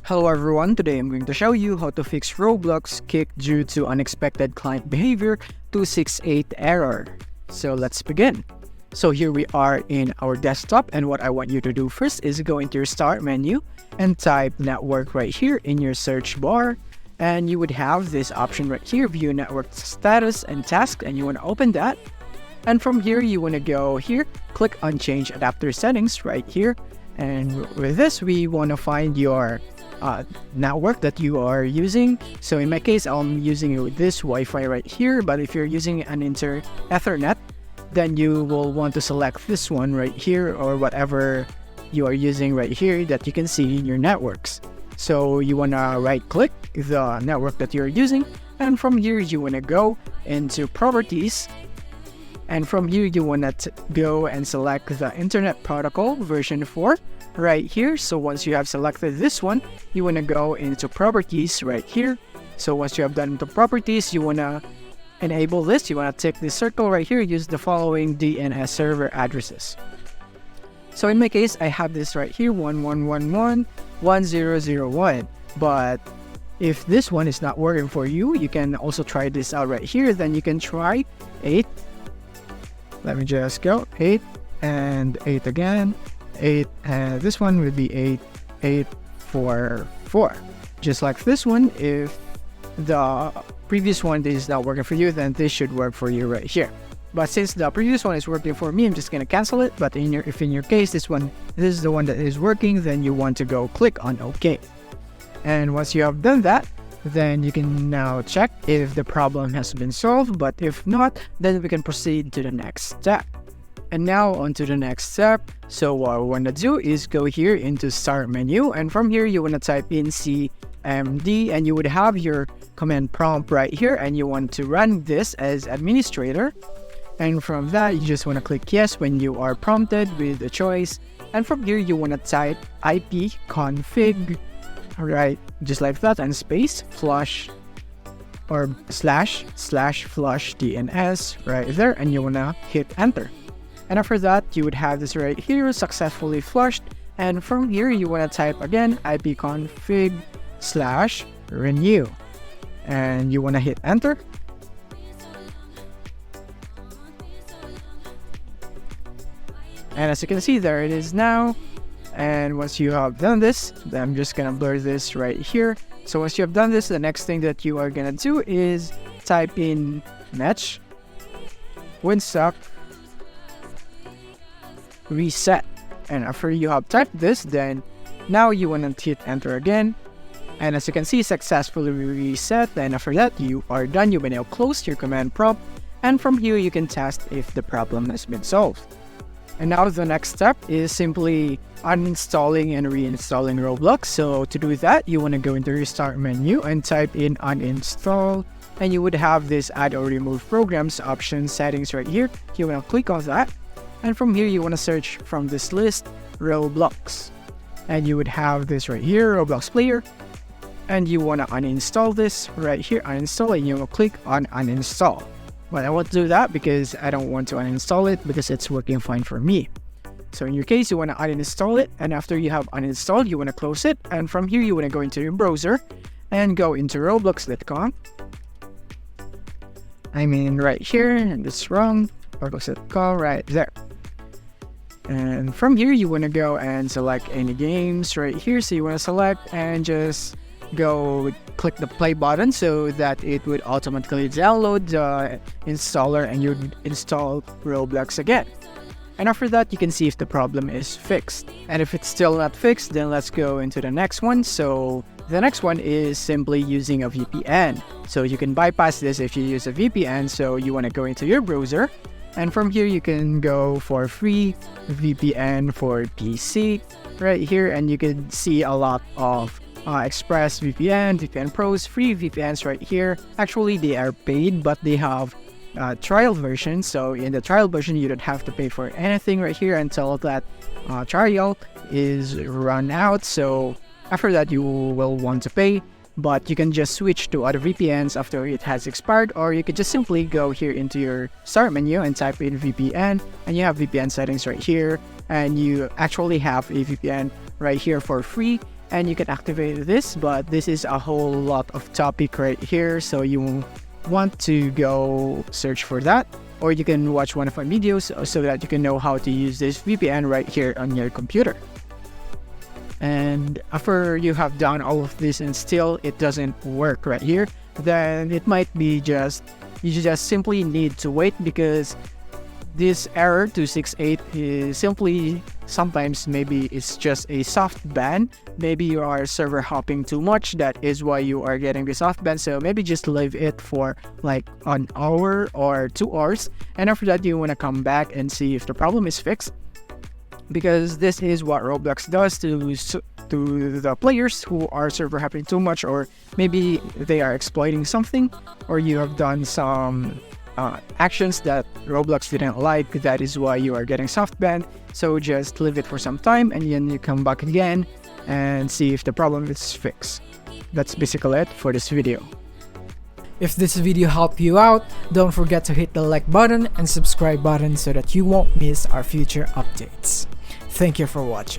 Hello everyone, today I'm going to show you how to fix Roblox kick due to unexpected client behavior 268 error. So let's begin. So here we are in our desktop, and what I want you to do first is go into your start menu and type network right here in your search bar, and you would have this option right here, view network status and task, and you want to open that. And from here you want to go here, click on change adapter settings right here, and with this we want to find your network that you are using. So in my case, I'm using this Wi-Fi right here, but if you're using an Ethernet, then you will want to select this one right here, or whatever you are using right here that you can see in your networks. So you want to right click the network that you're using, and from here you want to go into properties, and from here you want to go and select the Internet Protocol version 4 right here. So once you have selected this one, you want to go into properties right here. So once you have done the properties, you want to enable this. You want to tick this circle right here, use the following DNS server addresses. So in my case, I have this right here, 11111001. But if this one is not working for you, you can also try this out right here. Then you can try 8. Let me just go 8 and 8 again. 8, and this one would be 8844. Just like this one, if the previous one is not working for you, then this should work for you right here. But since the previous one is working for me, I'm just gonna cancel it. But if in your case this is the one that is working, then you want to go click on OK. And once you have done that, then you can now check if the problem has been solved. But if not, then we can proceed to the next step. And now on to the next step. So what we want to do is go here into start menu, and from here you want to type in cmd, and you would have your command prompt right here, and you want to run this as administrator. And from that, you just want to click yes when you are prompted with a choice. And from here you want to type ipconfig, right, just like that, and space flush or slash flush DNS right there, and you want to hit enter. And after that, you would have this right here, successfully flushed. And from here, you want to type again ipconfig / renew. And you want to hit enter. And as you can see, there it is now. And once you have done this, then I'm just going to blur this right here. So once you have done this, the next thing that you are going to do is type in mesh winsock reset. And after you have typed this, then now you want to hit enter again. And as you can see, successfully reset. And after that, you are done. You may now close your command prompt, and from here you can test if the problem has been solved. And now the next step is simply uninstalling and reinstalling Roblox. So to do that, you want to go into your start menu and type in uninstall, and you would have this add or remove programs option settings right here. You want to click on that. And from here, you want to search from this list, Roblox. And you would have this right here, Roblox Player. And you want to uninstall this right here, uninstall, and you will click on uninstall. But I won't do that because I don't want to uninstall it because it's working fine for me. So in your case, you want to uninstall it. And after you have uninstalled, you want to close it. And from here, you want to go into your browser and go into roblox.com. I mean right here, and it's wrong, roblox.com right there. And from here, you want to go and select any games right here. So you want to select and just go click the play button so that it would automatically download the installer and you'd install Roblox again. And after that, you can see if the problem is fixed. And if it's still not fixed, then let's go into the next one. So the next one is simply using a VPN. So you can bypass this if you use a VPN. So you want to go into your browser. And from here, you can go for free VPN for PC right here. And you can see a lot of Express VPN, VPN Pros, free VPNs right here. Actually, they are paid, but they have trial version. So in the trial version, you don't have to pay for anything right here until that trial is run out. So after that, you will want to pay. But you can just switch to other VPNs after it has expired, or you could just simply go here into your start menu and type in VPN, and you have VPN settings right here, and you actually have a VPN right here for free, and you can activate this, but this is a whole lot of topic right here, so you want to go search for that, or you can watch one of my videos so that you can know how to use this VPN right here on your computer. And after you have done all of this and still it doesn't work right here, then it might be you just simply need to wait, because this error 268 is simply sometimes maybe it's just a soft ban. Maybe you are server hopping too much, that is why you are getting the soft ban. So maybe just leave it for like an hour or 2 hours, and after that you want to come back and see if the problem is fixed, because this is what Roblox does to the players who are server hopping too much, or maybe they are exploiting something, or you have done some actions that Roblox didn't like. That is why you are getting soft banned. So just leave it for some time and then you come back again and see if the problem is fixed. That's basically it for this video. If this video helped you out, don't forget to hit the like button and subscribe button so that you won't miss our future updates. Thank you for watching.